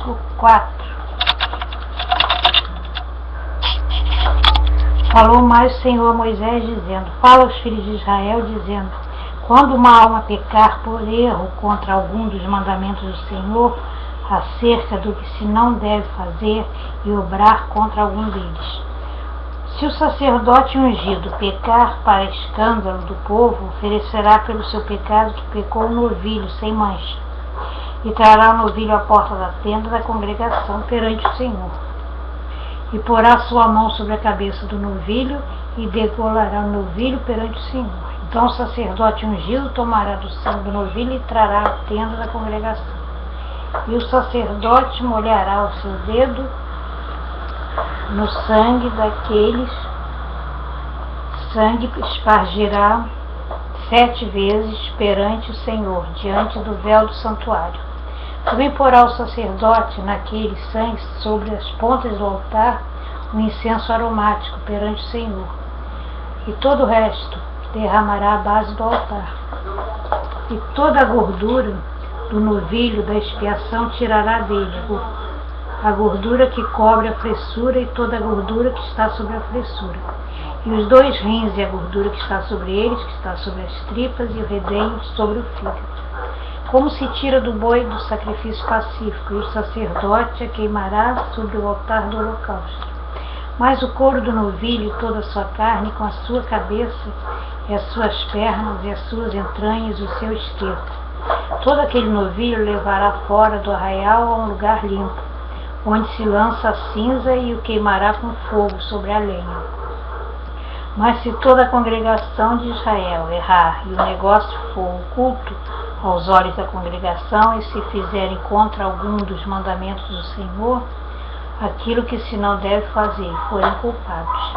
versículo 4. Falou mais o Senhor a Moisés, dizendo: fala aos filhos de Israel, dizendo: quando uma alma pecar por erro contra algum dos mandamentos do Senhor, acerca do que se não deve fazer, e obrar contra algum deles. Se o sacerdote ungido pecar para escândalo do povo, oferecerá pelo seu pecado que pecou um novilho sem mancha, e trará o novilho à porta da tenda da congregação perante o Senhor. E porá sua mão sobre a cabeça do novilho, e degolará o novilho perante o Senhor. Então o sacerdote ungido tomará do sangue do novilho e trará à tenda da congregação. E o sacerdote molhará o seu dedo no sangue sangue espargirá 7 vezes perante o Senhor, diante do véu do santuário. Também porá o sacerdote naquele sangue sobre as pontas do altar um incenso aromático perante o Senhor. E todo o resto derramará à base do altar. E toda a gordura do novilho da expiação tirará dele, a gordura que cobre a fressura e toda a gordura que está sobre a fressura, e os 2 rins e a gordura que está sobre eles, que está sobre as tripas, e o redenho sobre o fígado, como se tira do boi do sacrifício pacífico, e o sacerdote a queimará sobre o altar do holocausto. Mas o couro do novilho e toda a sua carne, com a sua cabeça, e as suas pernas, e as suas entranhas, e o seu esterco, todo aquele novilho levará fora do arraial a um lugar limpo, onde se lança a cinza, e o queimará com fogo sobre a lenha. Mas se toda a congregação de Israel errar, e o negócio for oculto aos olhos da congregação, e se fizerem contra algum dos mandamentos do Senhor, aquilo que se não deve fazer, forem culpados,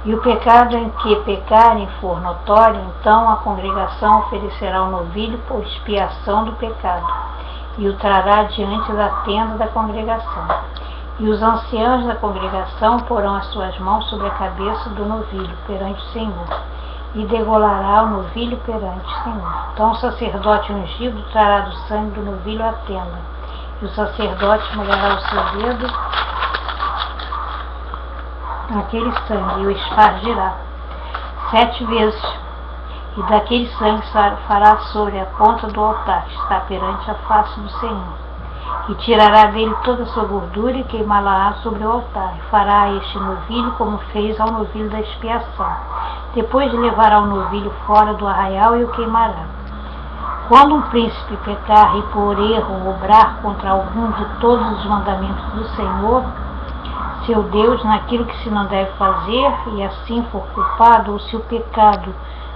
e o pecado em que pecarem for notório, então a congregação oferecerá o novilho por expiação do pecado, e o trará diante da tenda da congregação. E os anciãos da congregação porão as suas mãos sobre a cabeça do novilho perante o Senhor, e degolará o novilho perante o Senhor. Então o sacerdote ungido trará do sangue do novilho à tenda, e o sacerdote molhará o seu dedo naquele sangue, e o espargirá 7 vezes, e daquele sangue fará sobre a ponta do altar, que está perante a face do Senhor, e tirará dele toda a sua gordura, e queimá-la sobre o altar, e fará a este novilho como fez ao novilho da expiação. Depois levará o novilho fora do arraial e o queimará. Quando um príncipe pecar e por erro obrar contra algum de todos os mandamentos do Senhor, seu Deus, naquilo que se não deve fazer, e assim for culpado, ou se o pecado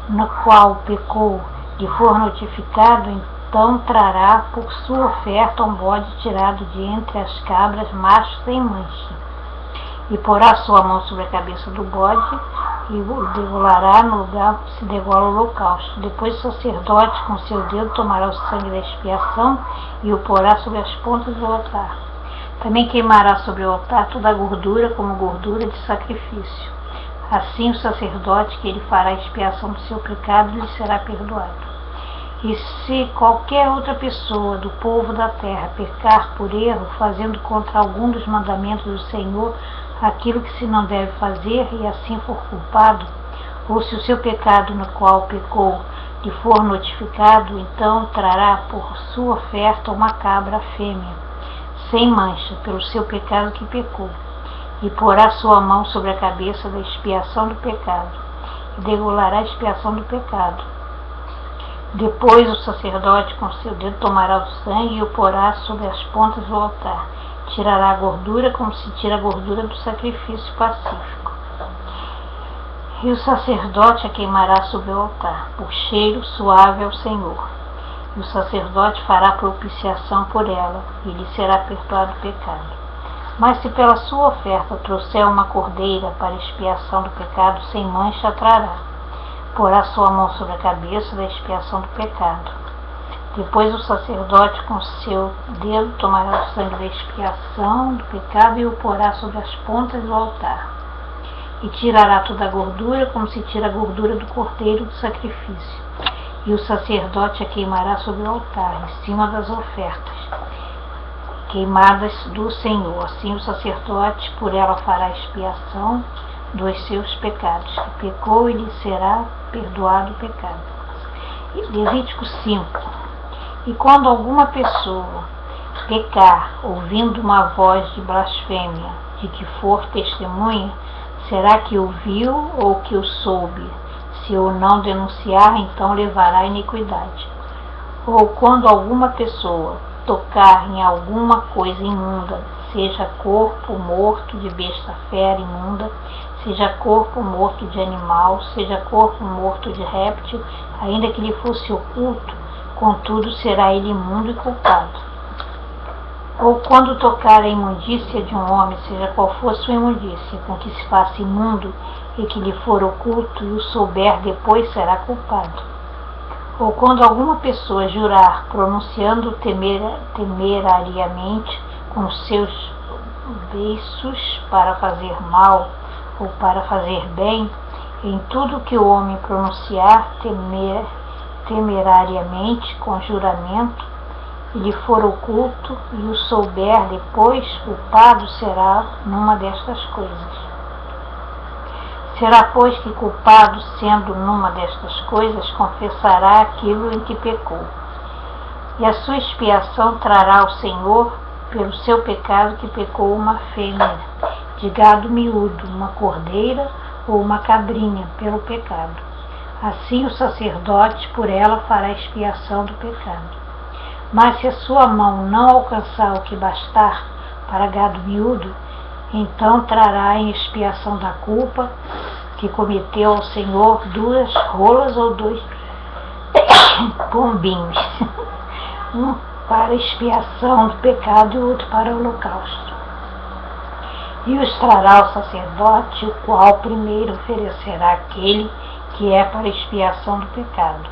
no qual pecou lhe for notificado, então trará por sua oferta um bode tirado de entre as cabras, macho sem mancha, e porá sua mão sobre a cabeça do bode, e o degolará no lugar que se degola o holocausto. Depois o sacerdote com seu dedo tomará o sangue da expiação, e o porá sobre as pontas do altar. Também queimará sobre o altar toda a gordura como gordura de sacrifício. Assim o sacerdote que ele fará a expiação do seu pecado lhe será perdoado. E se qualquer outra pessoa do povo da terra pecar por erro, fazendo contra algum dos mandamentos do Senhor aquilo que se não deve fazer, e assim for culpado, ou se o seu pecado no qual pecou lhe for notificado, então trará por sua oferta uma cabra fêmea, sem mancha, pelo seu pecado que pecou, e porá sua mão sobre a cabeça da expiação do pecado, e degolará a expiação do pecado. Depois o sacerdote com seu dedo tomará o sangue e o porá sobre as pontas do altar. Tirará a gordura como se tira a gordura do sacrifício pacífico. E o sacerdote a queimará sobre o altar, por cheiro suave ao Senhor. E o sacerdote fará propiciação por ela, e lhe será perdoado o pecado. Mas se pela sua oferta trouxer uma cordeira para expiação do pecado, sem mancha a trará. Porá sua mão sobre a cabeça da expiação do pecado. Depois o sacerdote com seu dedo tomará o sangue da expiação do pecado e o porá sobre as pontas do altar. E tirará toda a gordura, como se tira a gordura do cordeiro do sacrifício. E o sacerdote a queimará sobre o altar, em cima das ofertas, queimadas do Senhor. Assim o sacerdote por ela fará expiação dos seus pecados, que pecou e lhe será perdoado o pecado. Levítico 5. E quando alguma pessoa pecar, ouvindo uma voz de blasfêmia, de que for testemunha, será que o viu ou que o soube? Se o não denunciar, então levará a iniquidade. Ou quando alguma pessoa tocar em alguma coisa imunda, seja corpo morto de besta fera imunda, seja corpo morto de animal, seja corpo morto de réptil, ainda que lhe fosse oculto, contudo será ele imundo e culpado. Ou quando tocar a imundícia de um homem, seja qual for sua imundícia, com que se faça imundo e que lhe for oculto, e o souber depois, será culpado. Ou quando alguma pessoa jurar, pronunciando temerariamente com seus beiços para fazer mal ou para fazer bem, em tudo que o homem pronunciar temerariamente com juramento, e lhe for oculto, e o souber depois, culpado será numa destas coisas. Será, pois, que culpado, sendo numa destas coisas, confessará aquilo em que pecou. E a sua expiação trará ao Senhor, pelo seu pecado, que pecou uma fêmea de gado miúdo, uma cordeira ou uma cabrinha, pelo pecado. Assim o sacerdote por ela fará expiação do pecado. Mas se a sua mão não alcançar o que bastar para gado miúdo, então trará em expiação da culpa que cometeu ao Senhor 2 rolas ou 2 pombinhos, um para expiação do pecado e outro para o holocausto. E os trará ao sacerdote, o qual primeiro oferecerá aquele que é para expiação do pecado,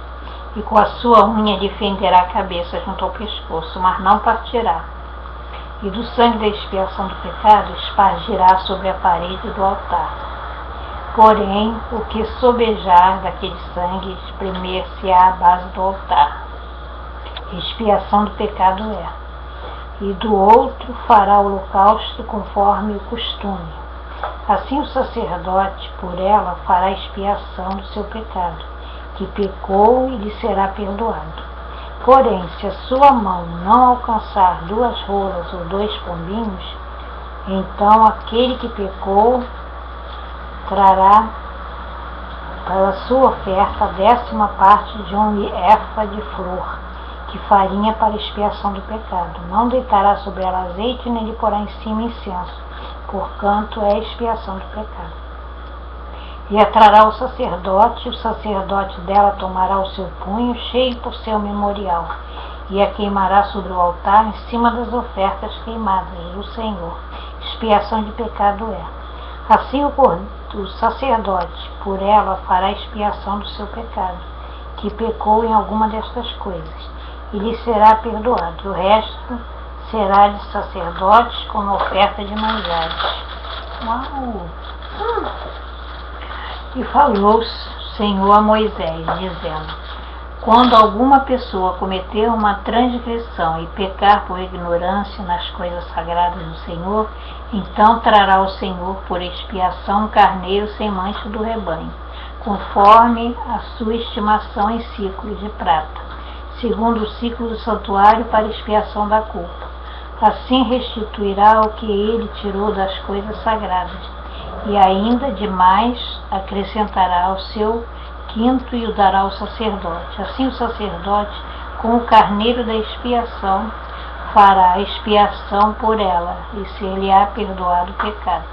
e com a sua unha lhe fenderá a cabeça junto ao pescoço, mas não partirá. E do sangue da expiação do pecado espargirá sobre a parede do altar. Porém, o que sobejar daquele sangue espremer-se-á à base do altar. Expiação do pecado é. E do outro fará o holocausto conforme o costume. Assim o sacerdote por ela fará expiação do seu pecado, que pecou e lhe será perdoado. Porém, se a sua mão não alcançar 2 rolas ou 2 pombinhos, então aquele que pecou trará para a sua oferta a 10ª parte de um efa de flor, que farinha para expiação do pecado. Não deitará sobre ela azeite, nem lhe porá em cima incenso, porquanto é expiação do pecado. E a trará o sacerdote dela tomará o seu punho, cheio por seu memorial, e a queimará sobre o altar, em cima das ofertas queimadas do Senhor. Expiação de pecado é. Assim o sacerdote, por ela, fará expiação do seu pecado, que pecou em alguma destas coisas, e lhe será perdoado. O resto será de sacerdotes como oferta de manjares. Uau! E falou o Senhor a Moisés, dizendo: quando alguma pessoa cometer uma transgressão e pecar por ignorância nas coisas sagradas do Senhor, então trará ao Senhor por expiação um carneiro sem mancha do rebanho, conforme a sua estimação em ciclos de prata, segundo o ciclo do santuário, para expiação da culpa. Assim restituirá o que ele tirou das coisas sagradas, e ainda demais acrescentará ao seu quinto e o dará ao sacerdote. Assim o sacerdote, com o carneiro da expiação, fará a expiação por ela, e ser-lhe-á perdoado o pecado.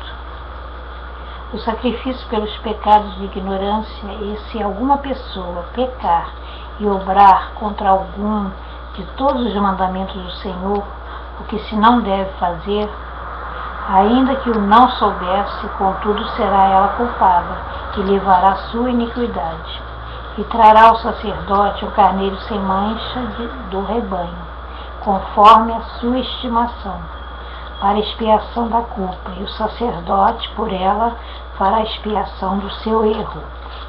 O sacrifício pelos pecados de ignorância, e se alguma pessoa pecar e obrar contra algum de todos os mandamentos do Senhor, o que se não deve fazer, ainda que o não soubesse, contudo será ela culpada, e levará sua iniquidade. E trará ao sacerdote o carneiro sem mancha do rebanho, conforme a sua estimação, para expiação da culpa, e o sacerdote por ela fará expiação do seu erro,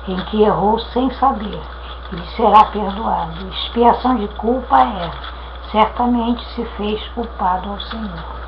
em que errou sem saber, e lhe será perdoado. Expiação de culpa é: certamente se fez culpado ao Senhor.